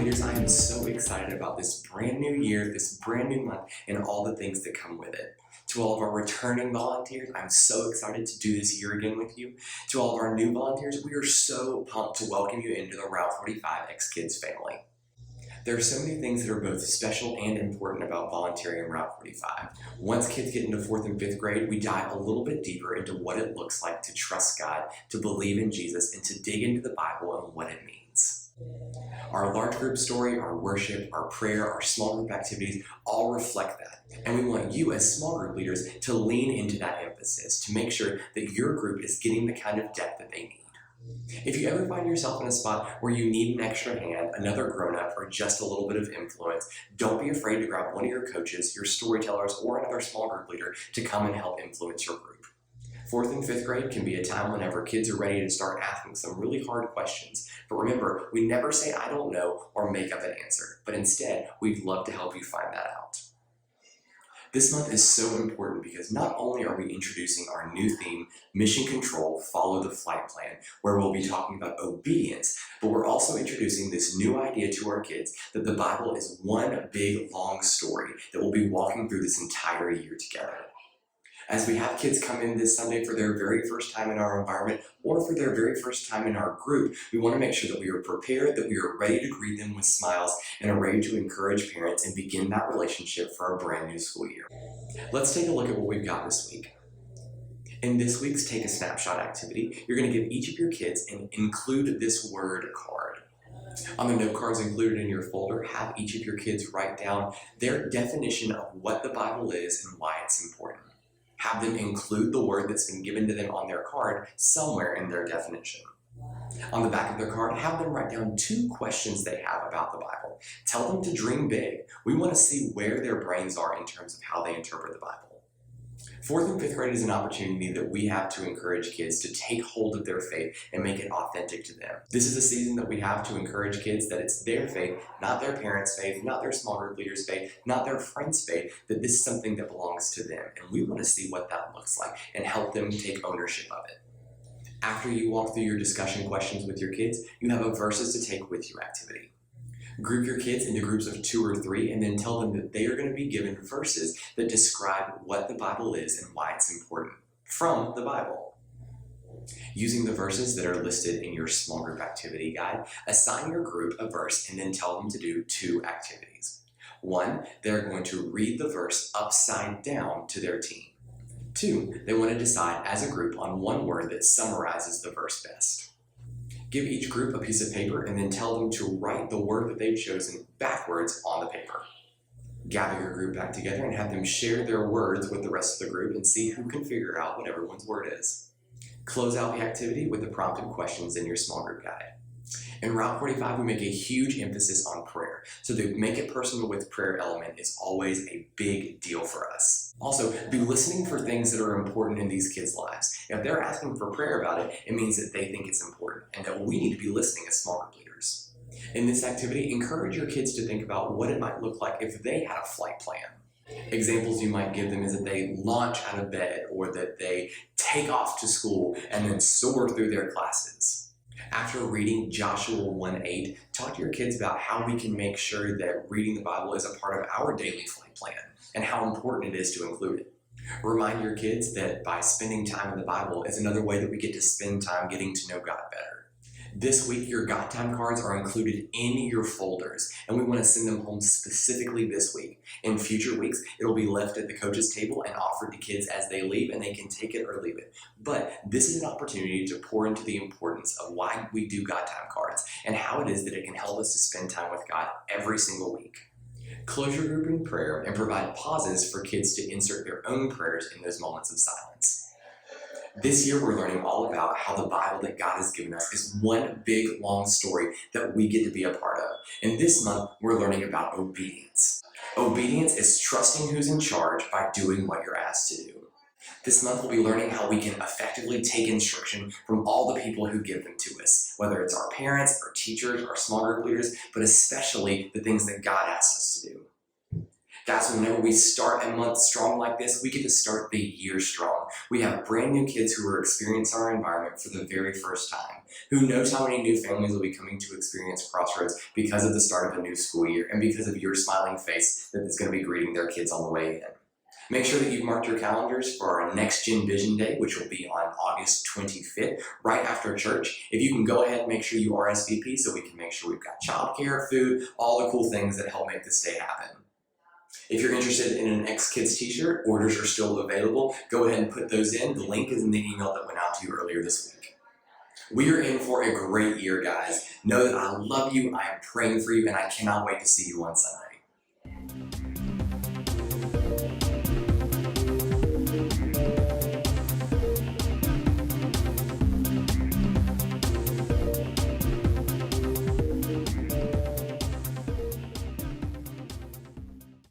leaders, I am so excited about this brand new year, this brand new month, and all the things that come with it. To all of our returning volunteers, I'm so excited to do this year again with you. To all of our new volunteers, we are so pumped to welcome you into the Route 45 X-Kids family. There are so many things that are both special and important about volunteering in Route 45. Once kids get into 4th and 5th grade, we dive a little bit deeper into what it looks like to trust God, to believe in Jesus, and to dig into the Bible and what it means. Our large group story, our worship, our prayer, our small group activities all reflect that. And we want you as small group leaders to lean into that emphasis to make sure that your group is getting the kind of depth that they need. If you ever find yourself in a spot where you need an extra hand, another grown-up, or just a little bit of influence, don't be afraid to grab one of your coaches, your storytellers, or another small group leader to come and help influence your group. 4th and 5th grade can be a time whenever kids are ready to start asking some really hard questions. But remember, we never say I don't know or make up an answer, but instead, we'd love to help you find that out. This month is so important because not only are we introducing our new theme, Mission Control, Follow the Flight Plan, where we'll be talking about obedience, but we're also introducing this new idea to our kids that the Bible is one big, long story that we'll be walking through this entire year together. As we have kids come in this Sunday for their very first time in our environment or for their very first time in our group, we want to make sure that we are prepared, that we are ready to greet them with smiles and are ready to encourage parents and begin that relationship for a brand new school year. Let's take a look at what we've got this week. In this week's Take a Snapshot activity, you're going to give each of your kids an Include This Word card. On the note cards included in your folder, have each of your kids write down their definition of what the Bible is and why it's important. Have them include the word that's been given to them on their card somewhere in their definition. On the back of their card, have them write down 2 questions they have about the Bible. Tell them to dream big. We want to see where their brains are in terms of how they interpret the Bible. 4th and 5th grade is an opportunity that we have to encourage kids to take hold of their faith and make it authentic to them. This is a season that we have to encourage kids that it's their faith, not their parents' faith, not their small group leaders' faith, not their friends' faith, that this is something that belongs to them. And we want to see what that looks like and help them take ownership of it. After you walk through your discussion questions with your kids, you have a verses to take with you activity. Group your kids into groups of 2 or 3 and then tell them that they are going to be given verses that describe what the Bible is and why it's important from the Bible. Using the verses that are listed in your small group activity guide, assign your group a verse and then tell them to do 2 activities. 1, they're going to read the verse upside down to their team. 2, they want to decide as a group on one word that summarizes the verse best. Give each group a piece of paper and then tell them to write the word that they've chosen backwards on the paper. Gather your group back together and have them share their words with the rest of the group and see who can figure out what everyone's word is. Close out the activity with the prompted questions in your small group guide. In Route 45, we make a huge emphasis on prayer. So the Make It Personal with Prayer element is always a big deal for us. Also, be listening for things that are important in these kids' lives. If they're asking for prayer about it, it means that they think it's important and that we need to be listening as small group leaders. In this activity, encourage your kids to think about what it might look like if they had a flight plan. Examples you might give them is that they launch out of bed or that they take off to school and then soar through their classes. After reading Joshua 1:8, talk to your kids about how we can make sure that reading the Bible is a part of our daily flight plan and how important it is to include it. Remind your kids that by spending time in the Bible is another way that we get to spend time getting to know God better. This week, your God Time cards are included in your folders, and we want to send them home specifically this week. In future weeks, it'll be left at the coach's table and offered to kids as they leave, and they can take it or leave it. But this is an opportunity to pour into the importance of why we do God Time cards and how it is that it can help us to spend time with God every single week. Close your group in prayer and provide pauses for kids to insert their own prayers in those moments of silence. This year, we're learning all about how the Bible that God has given us is one big, long story that we get to be a part of. And this month, we're learning about obedience. Obedience is trusting who's in charge by doing what you're asked to do. This month, we'll be learning how we can effectively take instruction from all the people who give them to us, whether it's our parents, our teachers, our small group leaders, but especially the things that God asks us to do. Guys, whenever we start a month strong like this, we get to start the year strong. We have brand new kids who are experiencing our environment for the very first time. Who knows how many new families will be coming to experience Crossroads because of the start of a new school year and because of your smiling face that is going to be greeting their kids on the way in. Make sure that you've marked your calendars for our Next Gen Vision Day, which will be on August 25th, right after church. If you can go ahead and make sure you RSVP so we can make sure we've got childcare, food, all the cool things that help make this day happen. If you're interested in an X-Kids t-shirt, orders are still available. Go ahead and put those in. The link is in the email that went out to you earlier this week. We are in for a great year, guys. Know that I love you, I am praying for you, and I cannot wait to see you on Sunday.